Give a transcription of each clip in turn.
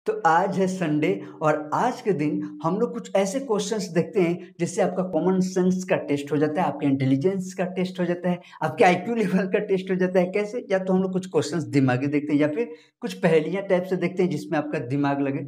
तो आज है संडे और आज के दिन हम लोग कुछ ऐसे क्वेश्चंस देखते हैं जिससे आपका कॉमन सेंस का टेस्ट हो जाता है, आपके इंटेलिजेंस का टेस्ट हो जाता है, आपके आईक्यू लेवल का टेस्ट हो जाता है। कैसे? या तो हम लोग कुछ क्वेश्चंस दिमागी देखते हैं या फिर कुछ पहेलियां टाइप से देखते हैं जिसमें आपका दिमाग लगे।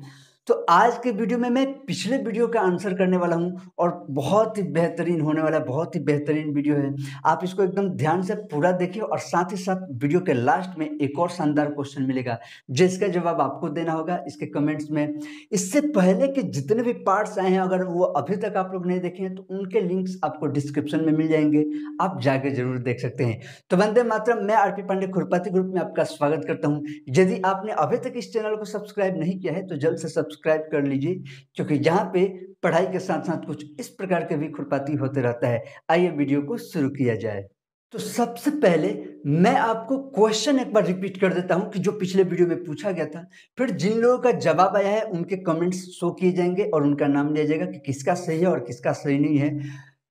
तो आज के वीडियो में मैं पिछले वीडियो का आंसर करने वाला हूं और बहुत ही बेहतरीन होने वाला है, बहुत ही बेहतरीन वीडियो है। आप इसको एकदम ध्यान से पूरा देखिए और साथ ही साथ वीडियो के लास्ट में एक और शानदार क्वेश्चन मिलेगा जिसका जवाब आपको देना होगा इसके कमेंट्स में। इससे पहले के जितने भी पार्ट्स आए हैं अगर वो अभी तक आप लोग नहीं देखे हैं तो उनके लिंक्स आपको डिस्क्रिप्शन में मिल जाएंगे, आप जाके जरूर देख सकते हैं। तो वंदे मातरम, मैं आरपी पांडे खुरपाती ग्रुप में आपका स्वागत करता हूं। यदि आपने अभी तक इस चैनल को सब्सक्राइब नहीं किया है तो जल्द से सब्सक्राइब कर लीजिए, क्योंकि यहाँ पे पढ़ाई के साथ साथ कुछ इस प्रकार के भी खुरपाती होते रहता है। आइए वीडियो को शुरू किया जाए। तो सबसे पहले मैं आपको क्वेश्चन एक बार रिपीट कर देता हूं कि जो पिछले वीडियो में पूछा गया था, फिर जिन लोगों का जवाब आया है उनके कमेंट्स शो किए जाएंगे और उनका नाम लिया जाएगा कि किसका सही है और किसका सही नहीं है।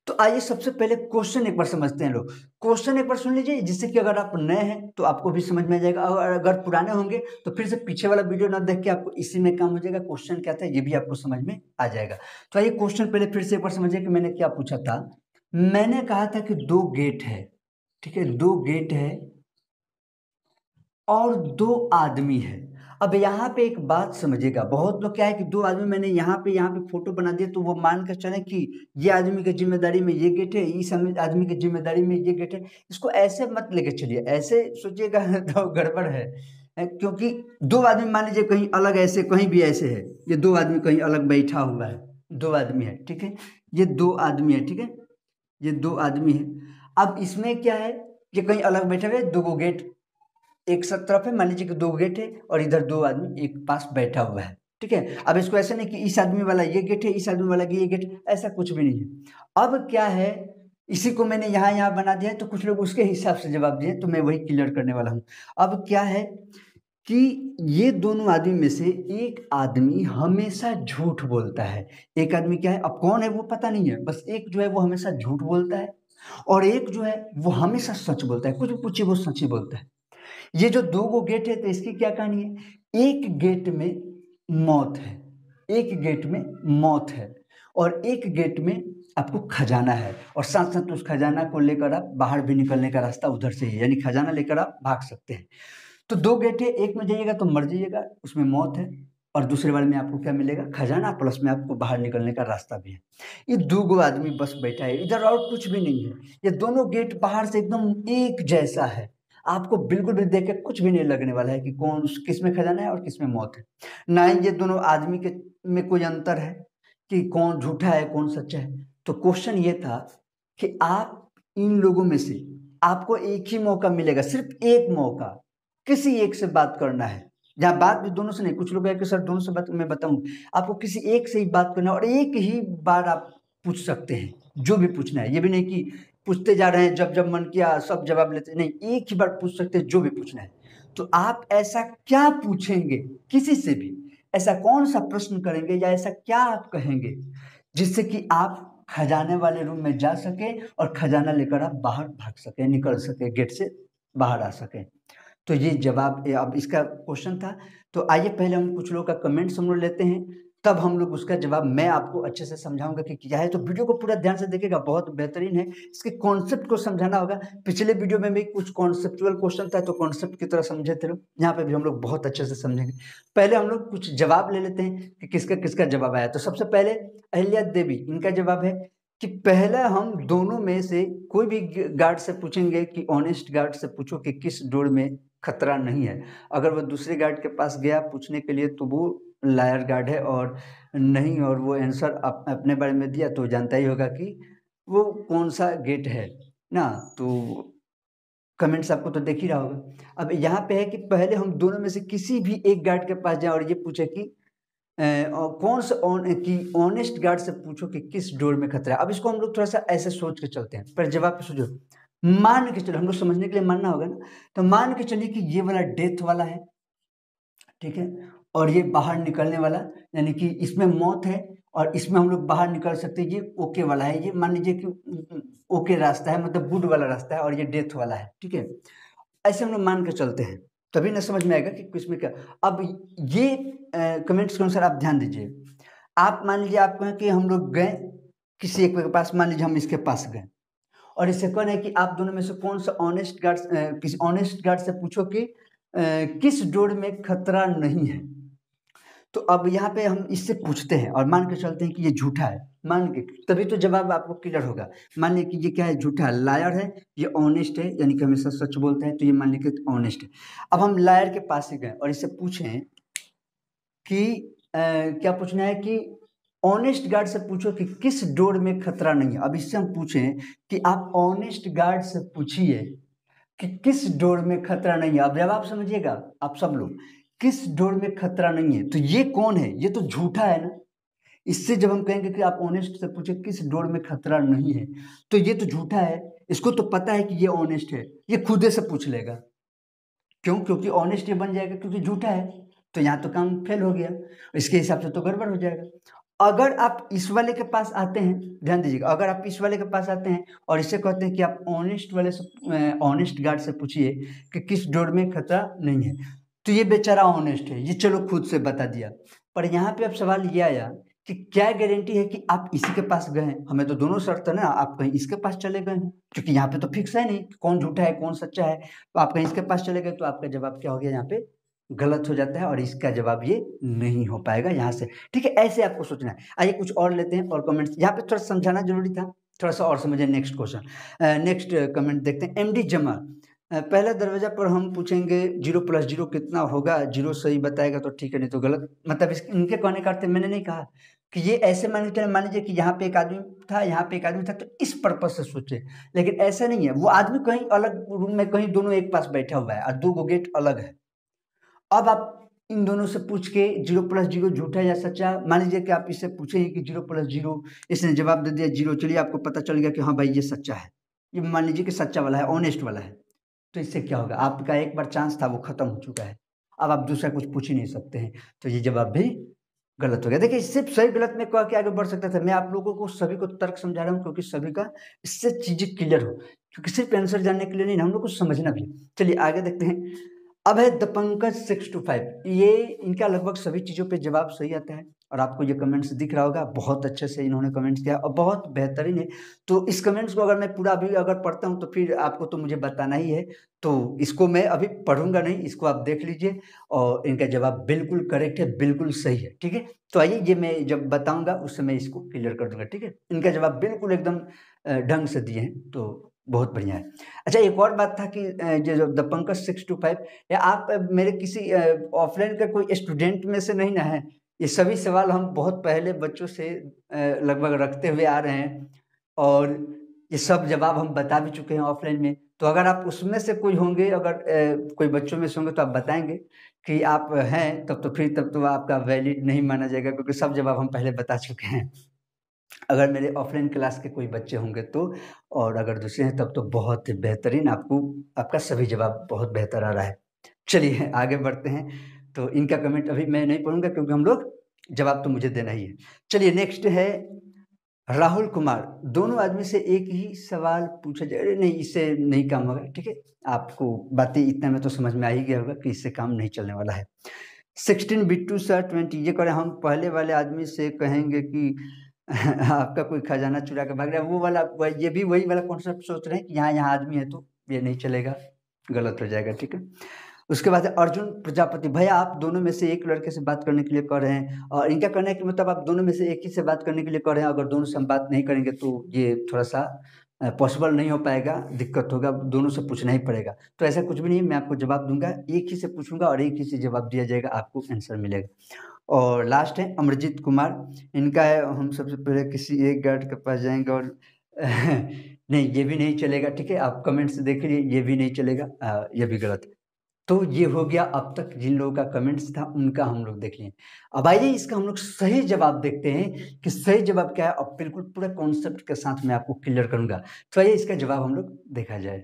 तो आइए सबसे पहले क्वेश्चन एक बार समझते हैं लोग। क्वेश्चन एक बार सुन लीजिए जिससे कि अगर आप नए हैं तो आपको भी समझ में आ जाएगा, और अगर पुराने होंगे तो फिर से पीछे वाला वीडियो ना देख के आपको इसी में काम हो जाएगा। क्वेश्चन क्या था ये भी आपको समझ में आ जाएगा। तो आइए क्वेश्चन पहले फिर से एक बार समझिए कि मैंने क्या पूछा था। मैंने कहा था कि दो गेट है, ठीक है, दो गेट है और दो आदमी है। अब यहाँ पे एक बात समझिएगा, बहुत लोग क्या है कि दो आदमी, मैंने यहाँ पे फोटो बना दिया तो वो मान कर चले कि ये आदमी की जिम्मेदारी में ये गेट है, इस आदमी की जिम्मेदारी में ये गेट है। इसको ऐसे मत लेके चलिए, ऐसे सोचिएगा तो गड़बड़ है। क्योंकि दो आदमी मान लीजिए कहीं अलग, ऐसे कहीं भी ऐसे है, ये दो आदमी कहीं अलग बैठा हुआ है, दो आदमी है, ठीक है, ये दो आदमी है, ठीक है, ये दो आदमी है। अब इसमें क्या है, ये कहीं अलग बैठे हुए, दो गेट एक सब तरफ है, मान लीजिए कि दो गेट है और इधर दो आदमी एक पास बैठा हुआ है, ठीक है। अब इसको ऐसे नहीं कि इस आदमी वाला ये गेट है, इस आदमी वाला ये गेट, ऐसा कुछ भी नहीं है। अब क्या है, इसी को मैंने यहाँ बना दिया है तो कुछ लोग उसके हिसाब से जवाब दिए, तो मैं वही क्लियर करने वाला हूँ। अब क्या है कि ये दोनों आदमी में से एक आदमी हमेशा झूठ बोलता है। एक आदमी क्या है, अब कौन है वो पता नहीं है, बस एक जो है वो हमेशा झूठ बोलता है और एक जो है वो हमेशा सच बोलता है, कुछ भी पूछिए वो सच ही बोलता है। ये जो दो गो गेट है तो इसकी क्या कहानी है। एक गेट में मौत है, एक गेट में मौत है और एक गेट में आपको खजाना है, और साथ साथ उस खजाना को लेकर आप बाहर भी निकलने का रास्ता उधर से ही, यानी खजाना लेकर आप भाग सकते हैं। तो दो गेट है, एक में जाइएगा तो मर जाइएगा, उसमें मौत है, और दूसरे वाले में आपको क्या मिलेगा, खजाना, प्लस में आपको बाहर निकलने का रास्ता भी है। ये दो गो आदमी बस बैठा है, इधर और कुछ भी नहीं है। ये दोनों गेट बाहर से एकदम एक जैसा है, आपको बिल्कुल भी देख के कुछ भी नहीं लगने वाला है कि कौन किस में खजाना है और किस में मौत है। ना ही ये दोनों आदमी के में कोई अंतर है कि कौन झूठा है कौन सच्चा है। तो क्वेश्चन ये था कि आप इन लोगों में से आपको एक ही मौका मिलेगा, सिर्फ एक मौका, किसी एक से बात करना है। जहाँ बात भी दोनों से नहीं, कुछ लोग है कि सर दोनों से बात, मैं बताऊं आपको किसी एक से ही बात करना है और एक ही बार आप पूछ सकते हैं जो भी पूछना है। ये भी नहीं कि पूछते जा रहे हैं, जब जब मन किया सब जवाब लेते, नहीं, एक ही बार पूछ सकते हैं जो भी पूछना है। तो आप ऐसा क्या पूछेंगे, किसी से भी ऐसा कौन सा प्रश्न करेंगे या ऐसा क्या आप कहेंगे जिससे कि आप खजाने वाले रूम में जा सके और खजाना लेकर आप बाहर भाग सके, निकल सके, गेट से बाहर आ सके। तो ये जवाब अब इसका क्वेश्चन था। तो आइए पहले हम कुछ लोगों का कमेंट हम लोग लेते हैं, तब हम लोग उसका जवाब मैं आपको अच्छे से समझाऊंगा कि क्या है। तो वीडियो को पूरा ध्यान से देखिएगा, बहुत बेहतरीन है, इसके कॉन्सेप्ट को समझाना होगा। पिछले वीडियो में भी कुछ कॉन्सेप्चुअल क्वेश्चन था तो कॉन्सेप्ट की तरह समझे थे लोग, यहाँ पे भी हम लोग बहुत अच्छे से समझेंगे। पहले हम लोग कुछ जवाब ले लेते हैं कि किसका किसका जवाब आया। तो सबसे पहले अहिल्या देवी, इनका जवाब है कि पहला हम दोनों में से कोई भी गार्ड से पूछेंगे कि ऑनेस्ट गार्ड से पूछो कि किस डोर में खतरा नहीं है। अगर वो दूसरे गार्ड के पास गया पूछने के लिए तो वो लायर गार्ड है और नहीं, और वो आंसर अपने बारे में दिया तो जानता ही होगा कि वो कौन सा गेट है ना। तो कमेंट्स आपको तो देख ही रहा होगा। अब यहाँ पे है कि पहले हम दोनों में से किसी भी एक गार्ड के पास जाए और ये पूछे कि और कौन सा कि ऑनेस्ट गार्ड से पूछो कि किस डोर में खतरा है। अब इसको हम लोग थोड़ा सा ऐसे सोच के चलते हैं, पर जवाब पे सोचो। मान के चलो, हम लोग समझने के लिए मानना होगा ना, तो मान के चलिए कि ये वाला डेथ वाला है, ठीक है, और ये बाहर निकलने वाला, यानी कि इसमें मौत है और इसमें हम लोग बाहर निकल सकते हैं। ये ओके वाला है, ये मान लीजिए कि ओके रास्ता है, मतलब गुड वाला रास्ता है, और ये डेथ वाला है, ठीक है। ऐसे हम लोग मान के चलते हैं। तभी ना समझ में आएगा कि किसमें क्या। अब ये कमेंट्स के अनुसार आप ध्यान दीजिए। आप मान लीजिए आप कहें कि हम लोग गए किसी एक के पास, मान लीजिए हम इसके पास गए और इससे कौन है कि आप दोनों में से कौन सा ऑनेस्ट गार्ड, किसी ऑनेस्ट गार्ड से पूछो कि किस डोर में खतरा नहीं है। तो अब यहाँ पे हम इससे पूछते हैं और मान के चलते हैं कि ये झूठा है, मान के, तभी तो जवाब आपको क्लियर होगा। मान लीजिए कि ये क्या है, झूठा है, लायर है, ये ऑनेस्ट है, यानी कि हमेशा सच बोलता है, तो ये मान लीजिए कि ऑनेस्ट है। अब हम लायर के पास ही गए और इससे पूछें कि क्या पूछना है कि ऑनेस्ट गार्ड से पूछो कि किस डोर में खतरा नहीं है। अब इससे हम पूछें कि आप ऑनेस्ट गार्ड से पूछिए कि किस डोर में खतरा नहीं है। अब जब आप समझिएगा, आप सब लोग, किस डोर में खतरा नहीं है, तो ये कौन है, ये तो झूठा है ना। इससे जब हम कहेंगे कि आप ऑनेस्ट से पूछे किस डोर में खतरा नहीं है, तो ये तो झूठा है, इसको तो पता है कि ये ऑनेस्ट है, ये खुदे से पूछ लेगा। क्यों? क्योंकि ऑनेस्ट ये बन जाएगा क्योंकि झूठा है, तो यहाँ तो काम फेल हो गया, इसके हिसाब से तो गड़बड़ हो जाएगा। अगर आप इस वाले के पास आते हैं, ध्यान दीजिएगा, अगर आप इस वाले के पास आते हैं और इससे कहते हैं कि आप ऑनेस्ट वाले से, ऑनेस्ट गार्ड से पूछिए कि किस डोर में खतरा नहीं है, तो ये बेचारा ऑनेस्ट है, ये चलो खुद से बता दिया। पर यहाँ पे अब सवाल ये आया कि क्या गारंटी है कि आप इसी के पास गए हैं। हमें तो दोनों शर्त है ना, आप कहीं इसके पास चले गए हैं, क्योंकि यहाँ पे तो फिक्स है नहीं कौन झूठा है कौन सच्चा है। तो आप कहीं इसके पास चले गए तो आपका जवाब क्या हो गया, यहाँ पे गलत हो जाता है और इसका जवाब ये नहीं हो पाएगा यहाँ से। ठीक है, ऐसे आपको सोचना है। आइए कुछ और लेते हैं और कमेंट्स, यहाँ पे थोड़ा समझाना जरूरी था, थोड़ा सा और समझे। नेक्स्ट क्वेश्चन, नेक्स्ट कमेंट देखते हैं। एमडी जमाल, पहला दरवाजा पर हम पूछेंगे 0 + 0 कितना होगा, 0 सही बताएगा तो ठीक है, नहीं तो गलत। मतलब इनके कहने का अर्थ मैंने नहीं कहा कि ये ऐसे मान लीजिए कि यहाँ पे एक आदमी था, यहाँ पे एक आदमी था, तो इस पर्पज से सोचे, लेकिन ऐसा नहीं है। वो आदमी कहीं अलग रूम में, कहीं दोनों एक पास बैठा हुआ है और 2 गेट अलग है। अब आप इन दोनों से पूछ के 0 + 0 झूठा या सच्चा, मान लीजिए कि आप इससे पूछेंगे कि 0 + 0, इसने जवाब दे दिया 0, चलिए आपको पता चल गया कि हाँ भाई ये सच्चा है, ये मान लीजिए कि सच्चा वाला है, ऑनेस्ट वाला है। तो इससे क्या होगा, आपका एक बार चांस था वो खत्म हो चुका है, अब आप दूसरा कुछ पूछ ही नहीं सकते हैं, तो ये जवाब भी गलत हो गया। देखिए सिर्फ सही गलत में कह के आगे बढ़ सकता था, मैं आप लोगों को सभी को तर्क समझा रहा हूँ क्योंकि सभी का इससे चीजें क्लियर हो, क्योंकि सिर्फ आंसर जानने के लिए नहीं, हम लोग को समझना भी। चलिए आगे देखते हैं। अब है द पंकज 625, ये इनका लगभग सभी चीज़ों पे जवाब सही आता है और आपको ये कमेंट्स दिख रहा होगा, बहुत अच्छे से इन्होंने कमेंट्स किया और बहुत बेहतरीन है। तो इस कमेंट्स को अगर मैं पूरा अभी अगर पढ़ता हूँ तो फिर आपको तो मुझे बताना ही है, तो इसको मैं अभी पढ़ूंगा नहीं, इसको आप देख लीजिए और इनका जवाब बिल्कुल करेक्ट है, बिल्कुल सही है। ठीक है, तो आइए ये मैं जब बताऊंगा उस समय इसको क्लियर कर दूंगा। ठीक है, इनका जवाब बिल्कुल एकदम ढंग से दिए हैं, तो बहुत बढ़िया है। अच्छा, एक और बात था कि जो द पंकज 625, या आप मेरे किसी ऑफलाइन का कोई स्टूडेंट में से नहीं ना है। ये सभी सवाल हम बहुत पहले बच्चों से लगभग रखते हुए आ रहे हैं और ये सब जवाब हम बता भी चुके हैं ऑफलाइन में। तो अगर आप उसमें से कोई होंगे, अगर कोई बच्चों में से होंगे तो आप बताएंगे कि आप हैं, तब तो आपका वैलिड नहीं माना जाएगा, क्योंकि सब जवाब हम पहले बता चुके हैं। अगर मेरे ऑफलाइन क्लास के कोई बच्चे होंगे तो, और अगर दूसरे हैं तब तो बहुत बेहतरीन, आपको आपका सभी जवाब बहुत बेहतर आ रहा है। चलिए आगे बढ़ते हैं। तो इनका कमेंट अभी मैं नहीं पढ़ूंगा क्योंकि हम लोग जवाब तो मुझे देना ही है। चलिए नेक्स्ट है राहुल कुमार, दोनों आदमी से एक ही सवाल पूछा जाए। अरे नहीं, इससे नहीं काम होगा। ठीक है, आपको बातें इतना में तो समझ में आ ही गया होगा कि इससे काम नहीं चलने वाला है। 16 बिट्टू सर 20, ये करें हम पहले वाले आदमी से कहेंगे कि आपका कोई खजाना चुरा के भाग रहा है, वो वाला ये भी वही वाला कॉन्सेप्ट सोच रहे हैं कि यहाँ आदमी है, तो ये नहीं चलेगा, गलत हो जाएगा। ठीक है, उसके बाद है अर्जुन प्रजापति, भैया आप दोनों में से एक लड़के से बात करने के लिए कह रहे हैं, और इनका कहना है कि मतलब आप दोनों में से एक ही से बात करने के लिए कह रहे हैं, अगर दोनों से हम बात नहीं करेंगे तो ये थोड़ा सा पॉसिबल नहीं हो पाएगा, दिक्कत होगा, दोनों से पूछना ही पड़ेगा। तो ऐसा कुछ भी नहीं है, मैं आपको जवाब दूंगा, एक ही से पूछूंगा और एक ही से जवाब दिया जाएगा, आपको आंसर मिलेगा। और लास्ट है अमरजीत कुमार, इनका है हम सबसे पहले किसी एक गार्ड के पास जाएंगे और नहीं, ये भी नहीं चलेगा। ठीक है, आप कमेंट्स देख लीजिए, ये भी नहीं चलेगा, ये भी गलत है। तो ये हो गया अब तक जिन लोगों का कमेंट्स था उनका हम लोग देख लिए। अब आइए इसका हम लोग सही जवाब देखते हैं कि सही जवाब क्या है, और बिल्कुल पूरा कॉन्सेप्ट के साथ मैं आपको क्लियर करूंगा। तो आइए इसका जवाब हम लोग देखा जाए,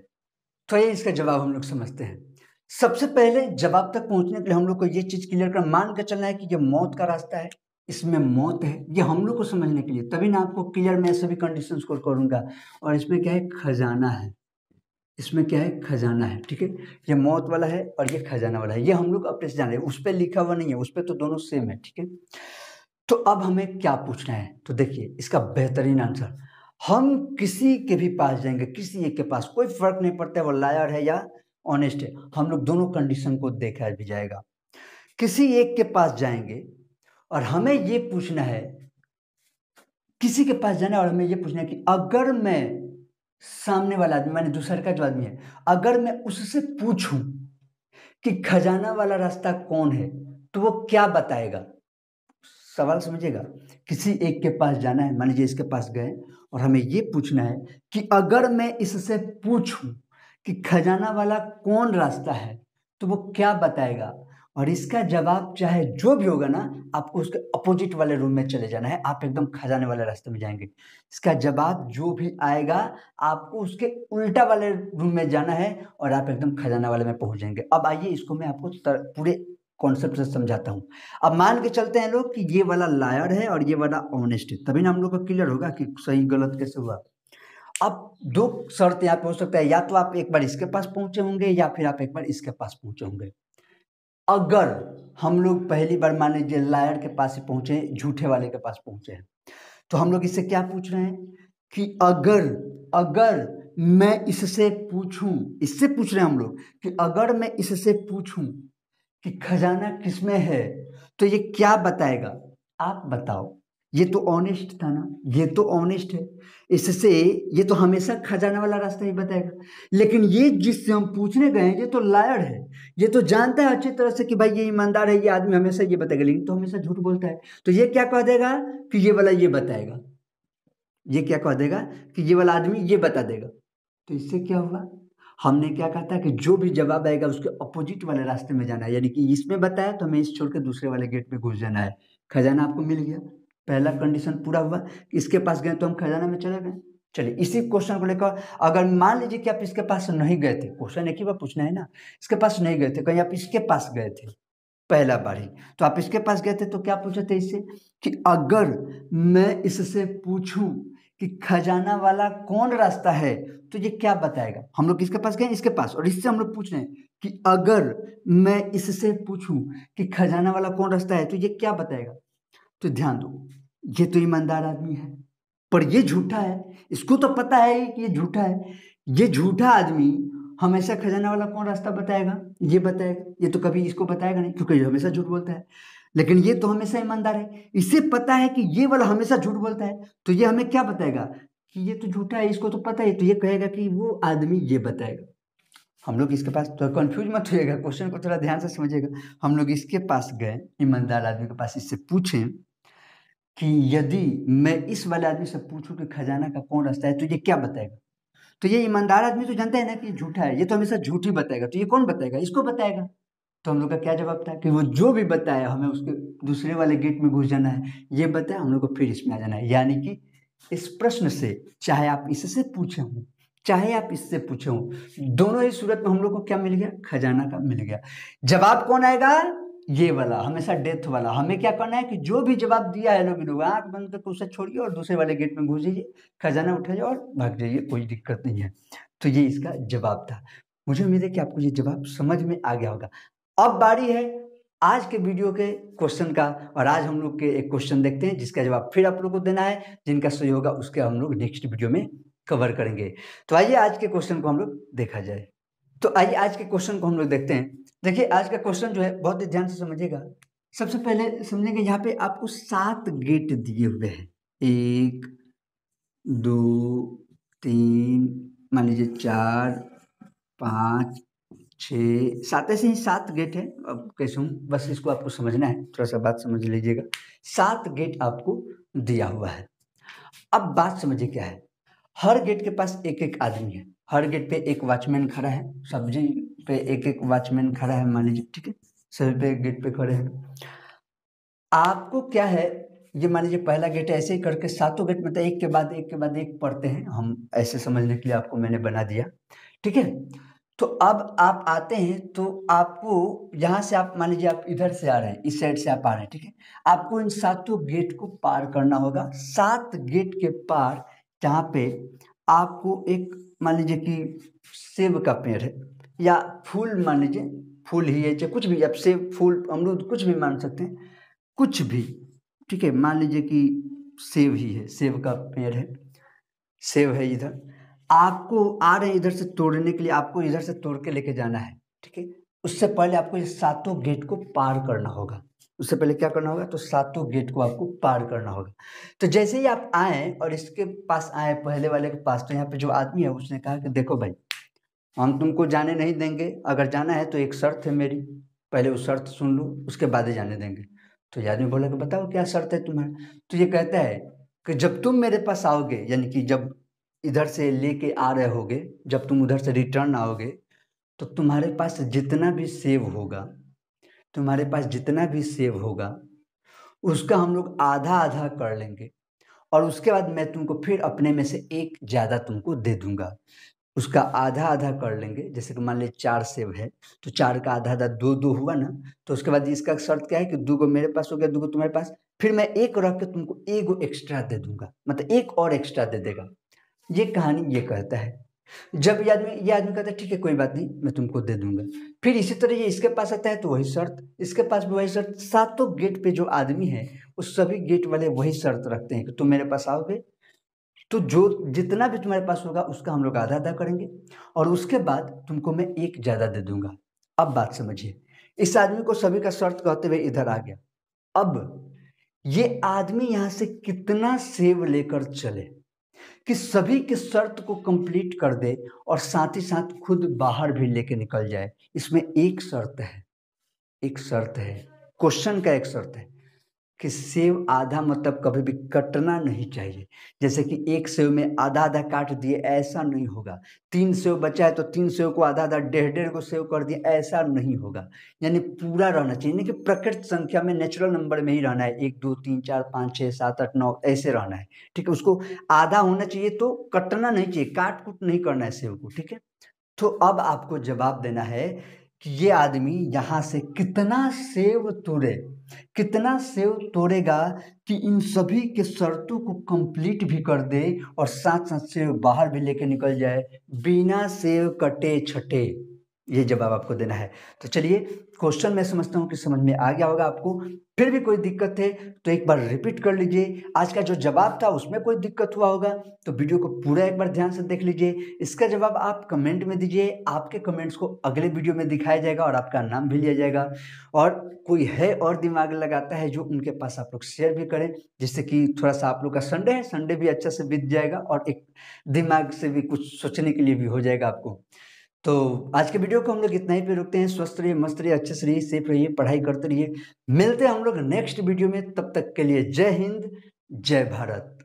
तो आइए इसका जवाब हम लोग समझते हैं। सबसे पहले जवाब तक पहुंचने के लिए हम लोग को ये चीज क्लियर कर मान के चलना है कि ये मौत का रास्ता है, इसमें मौत है, ये हम लोग को समझने के लिए, तभी ना आपको क्लियर मैं सभी कंडीशंस को करूंगा। और इसमें क्या है, खजाना है, इसमें क्या है, खजाना है, ठीक है। ये मौत वाला है और ये खजाना वाला है, ये हम लोग अपने से जान रहे हैं, उस पर लिखा हुआ नहीं है, उस पर तो दोनों सेम है, ठीक है। तो अब हमें क्या पूछना है, तो देखिए इसका बेहतरीन आंसर, हम किसी के भी पास जाएंगे, किसी एक के पास, कोई फर्क नहीं पड़ता है वो लायर है या ऑनेस्ट है, हम लोग दोनों कंडीशन को देखा भी जाएगा। किसी एक के पास जाएंगे और हमें ये पूछना है, किसी के पास जाना है और हमें ये पूछना है कि अगर मैं सामने वाला आदमी, माने दूसरे का जो आदमी है, अगर मैं उससे पूछूं कि खजाना वाला रास्ता कौन है, तो वो क्या बताएगा। सवाल समझिएगा, किसी एक के पास जाना है, मान लीजिए इसके पास गए और हमें ये पूछना है कि अगर मैं इससे पूछूं कि खजाना वाला कौन रास्ता है, तो वो क्या बताएगा। और इसका जवाब चाहे जो भी होगा ना, आपको उसके अपोजिट वाले रूम में चले जाना है, आप एकदम खजाने वाले रास्ते में जाएंगे। इसका जवाब जो भी आएगा, आपको उसके उल्टा वाले रूम में जाना है और आप एकदम खजाना वाले में पहुंच जाएंगे। अब आइए इसको मैं आपको पूरे कॉन्सेप्ट से समझाता हूँ। अब मान के चलते हैं लोग कि ये वाला लायर है और ये वाला ऑनेस्ट है, तभी ना हम लोग को क्लियर होगा कि सही गलत कैसे हुआ। अब दो शर्त यहाँ पे हो सकता है, या तो आप एक बार इसके पास पहुंचे होंगे या फिर आप एक बार इसके पास पहुंचे होंगे। अगर हम लोग पहली बार मान लीजिए लायर के पास ही पहुंचे, झूठे वाले के पास पहुंचे हैं, तो हम लोग इससे क्या पूछ रहे हैं कि अगर मैं इससे पूछूं, इससे पूछ रहे हैं हम लोग कि अगर मैं इससे पूछूं कि खजाना किसमें है, तो ये क्या बताएगा। आप बताओ, ये तो ऑनेस्ट था ना, ये तो ऑनेस्ट है, इससे ये तो हमेशा खजाना वाला रास्ता ही बताएगा। लेकिन ये जिससे हम पूछने गए हैं, ये तो लायर है, ये तो जानता है अच्छी तरह से कि भाई ये ईमानदार है, ये आदमी हमेशा ये बताएगा, लेकिन तो हमेशा झूठ बोलता है। तो ये क्या कह देगा कि ये वाला ये बताएगा, ये क्या कह देगा कि ये वाला आदमी ये बता देगा। तो इससे क्या हुआ, हमने क्या कहा था कि जो भी जवाब आएगा उसके अपोजिट वाले रास्ते में जाना है, यानी कि इसमें बताया तो हमें इस छोड़ के दूसरे वाले गेट में घुस जाना है। खजाना आपको मिल गया, पहला कंडीशन पूरा हुआ, इसके पास गए तो हम खजाना में चले गए। चलिए इसी क्वेश्चन को लेकर, अगर मान लीजिए कि आप इसके पास नहीं गए थे, क्वेश्चन एक ही बार पूछना है ना, इसके पास नहीं गए थे, कहीं आप इसके पास गए थे पहला बार ही, तो आप इसके पास गए थे तो क्या पूछे थे इससे कि अगर मैं इससे पूछूं कि खजाना वाला कौन रास्ता है, तो ये क्या बताएगा। हम लोग किसके पास गए, इसके पास, और इससे हम लोग पूछ रहे हैं कि अगर मैं इससे पूछूं कि खजाना वाला कौन रास्ता है, तो ये क्या बताएगा। तो ध्यान दो, ये तो ईमानदार आदमी है पर ये झूठा है, इसको तो पता है कि ये झूठा है। ये झूठा आदमी हमेशा खजाना वाला कौन रास्ता बताएगा, ये बताएगा, ये तो कभी इसको बताएगा नहीं क्योंकि ये हमेशा झूठ बोलता है। लेकिन ये तो हमेशा ईमानदार है, इसे पता है कि ये वाला हमेशा झूठ बोलता है, तो ये हमें क्या बताएगा कि ये तो झूठा है, इसको तो पता है, तो ये कहेगा कि वो आदमी ये बताएगा। हम लोग इसके पास, तो कंफ्यूज मत होइएगा, क्वेश्चन को थोड़ा ध्यान से समझिएगा। हम लोग इसके पास गए, ईमानदार आदमी के पास, इससे पूछें कि यदि मैं इस वाले आदमी से पूछूं कि खजाना का कौन रास्ता है, तो ये क्या बताएगा। तो ये ईमानदार आदमी तो जानता है ना कि ये झूठा है, ये तो हमेशा झूठ ही बताएगा, तो ये कौन बताएगा, इसको बताएगा। तो हम लोग का क्या जवाब था कि वो जो भी बताया हमें उसके दूसरे वाले गेट में घुस जाना है, ये बताया हम लोग को फिर इसमें आ जाना है। यानी कि इस प्रश्न से चाहे आप इससे पूछे हों चाहे आप इससे पूछे हों, दोनों ही सूरत में हम लोग को क्या मिल गया, खजाना का मिल गया। जवाब कौन आएगा, ये वाला, हमेशा डेथ वाला। हमें क्या करना है कि जो भी जवाब दिया है लोग आंख बंद करके उसे छोड़िए और दूसरे वाले गेट में घुस जाइए, खजाना उठाइए और भाग जाइए, कोई दिक्कत नहीं है। तो ये इसका जवाब था। मुझे उम्मीद है कि आपको ये जवाब समझ में आ गया होगा। अब बारी है आज के वीडियो के क्वेश्चन का, और आज हम लोग के एक क्वेश्चन देखते हैं जिसका जवाब फिर आप लोग को देना है, जिनका सही होगा उसके हम लोग नेक्स्ट वीडियो में कवर करेंगे। तो आइए आज के क्वेश्चन को हम लोग देखा जाए। तो आइए आज के क्वेश्चन को हम लोग देखते हैं। देखिए आज का क्वेश्चन जो है बहुत ही ध्यान से समझिएगा। सबसे पहले समझेंगे, यहाँ पे आपको 7 गेट दिए हुए हैं, 1 2 3 मान लीजिए 4 5 6 7, ऐसे ही 7 गेट है। अब कैसे हूँ, बस इसको आपको समझना है, थोड़ा सा बात समझ लीजिएगा। 7 गेट आपको दिया हुआ है। अब बात समझिए क्या है, हर गेट के पास एक एक आदमी है, हर गेट पे एक वॉचमैन खड़ा है, सब्जी पे एक एक वॉचमैन खड़ा है मान लीजिए, ठीक है, सभी पे गेट पे खड़े हैं। आपको क्या है, ये मान लीजिए पहला गेट है, ऐसे ही करके 7 गेट मतलब एक के बाद एक के बाद एक पढ़ते हैं हम, ऐसे समझने के लिए आपको मैंने बना दिया, ठीक है। तो अब आप आते हैं तो आपको यहाँ से, आप मान लीजिए आप इधर से आ रहे हैं, इस साइड से आप आ रहे हैं, ठीक है। आपको इन 7 गेट को पार करना होगा। 7 गेट के पार जहाँ पे आपको एक मान लीजिए कि सेब का पेड़ है, या फूल मान लीजिए, फूल ही है, चाहे कुछ भी, आप सेब, फूल, अमरूद, कुछ भी मान सकते हैं, कुछ भी, ठीक है। मान लीजिए कि सेब ही है, सेब का पेड़ है, सेब है इधर, आपको आ रहे हैं इधर से तोड़ने के लिए, आपको इधर से तोड़ के लेके जाना है, ठीक है। उससे पहले आपको ये सातों गेट को पार करना होगा। उससे पहले क्या करना होगा, तो सातों गेट को आपको पार करना होगा। तो जैसे ही आप आए और इसके पास आए, पहले वाले के पास, तो यहाँ पे जो आदमी है उसने कहा कि देखो भाई, हम तुमको जाने नहीं देंगे, अगर जाना है तो एक शर्त है मेरी, पहले वो शर्त सुन लो, उसके बाद ही जाने देंगे। तो ये आदमी बोला कि बताओ क्या शर्त है तुम्हारी। तो ये कहता है कि जब तुम मेरे पास आओगे, यानी कि जब इधर से लेके आ रहे होगे, जब तुम उधर से रिटर्न आओगे, तो तुम्हारे पास जितना भी सेव होगा, तुम्हारे पास जितना भी सेव होगा, उसका हम लोग आधा आधा कर लेंगे, और उसके बाद मैं तुमको फिर अपने में से एक ज़्यादा तुमको दे दूंगा। उसका आधा आधा कर लेंगे, जैसे कि मान लीजिए 4 सेब है, तो 4 का आधा आधा 2 हुआ ना। तो उसके बाद इसका शर्त क्या है कि 2 मेरे पास हो गया, 2 तुम्हारे पास, फिर मैं एक रख के तुमको 1 एक्स्ट्रा दे दूंगा, मतलब एक और एक्स्ट्रा दे देगा। ये कहानी ये कहता है। जब ये आदमी कहता है ठीक है कोई बात नहीं, मैं तुमको दे दूंगा। फिर इसी तरह ये इसके पास आता है तो वही शर्त, इसके पास भी वही शर्त। सातों गेट पे जो आदमी है, उस सभी गेट वाले वही शर्त रखते हैं कि तुम मेरे पास आओगे तो जो जितना भी तुम्हारे पास होगा उसका हम लोग आधा आधा करेंगे, और उसके बाद तुमको मैं एक ज़्यादा दे दूंगा। अब बात समझिए, इस आदमी को सभी का शर्त कहते हुए इधर आ गया। अब ये आदमी यहाँ से कितना सेव लेकर चले कि सभी की शर्त को कंप्लीट कर दे, और साथ ही साथ खुद बाहर भी लेके निकल जाए। इसमें एक शर्त है, एक शर्त है, क्वेश्चन का एक शर्त है कि सेव आधा मतलब कभी भी कटना नहीं चाहिए। जैसे कि एक सेव में आधा आधा काट दिए, ऐसा नहीं होगा। 3 सेव बचा है तो 3 सेव को आधा आधा, डेढ़ डेढ़ को सेव कर दिए, ऐसा नहीं होगा। यानी पूरा रहना चाहिए, यानी कि प्रकृत संख्या में, नेचुरल नंबर में ही रहना है। 1 2 3 4 5 6 7 8 9 ऐसे रहना है, ठीक है। उसको आधा होना चाहिए, तो कटना नहीं चाहिए, काट कूट नहीं करना है सेव को, ठीक है। तो अब आपको जवाब देना है कि ये आदमी यहाँ से कितना सेव तोड़े, कितना सेव तोड़ेगा कि इन सभी के शर्तों को कंप्लीट भी कर दे, और साथ साथ सेव बाहर भी लेके निकल जाए, बिना सेव कटे छटे। ये जवाब आपको देना है। तो चलिए, क्वेश्चन मैं समझता हूँ कि समझ में आ गया होगा आपको। फिर भी कोई दिक्कत है तो एक बार रिपीट कर लीजिए। आज का जो जवाब था उसमें कोई दिक्कत हुआ होगा तो वीडियो को पूरा एक बार ध्यान से देख लीजिए। इसका जवाब आप कमेंट में दीजिए, आपके कमेंट्स को अगले वीडियो में दिखाया जाएगा और आपका नाम भी लिया जाएगा। और कोई है और दिमाग लगाता है जो उनके पास आप लोग शेयर भी करें, जिससे कि थोड़ा सा आप लोग का संडे है, संडे भी अच्छा से बीत जाएगा और एक दिमाग से भी कुछ सोचने के लिए भी हो जाएगा आपको। तो आज के वीडियो को हम लोग इतना ही पे रुकते हैं। स्वस्थ रहिए, मस्त रहिए, अच्छे से रहिए, सेफ रहिए, पढ़ाई करते रहिए। मिलते हैं हम लोग नेक्स्ट वीडियो में, तब तक के लिए जय हिंद, जय भारत।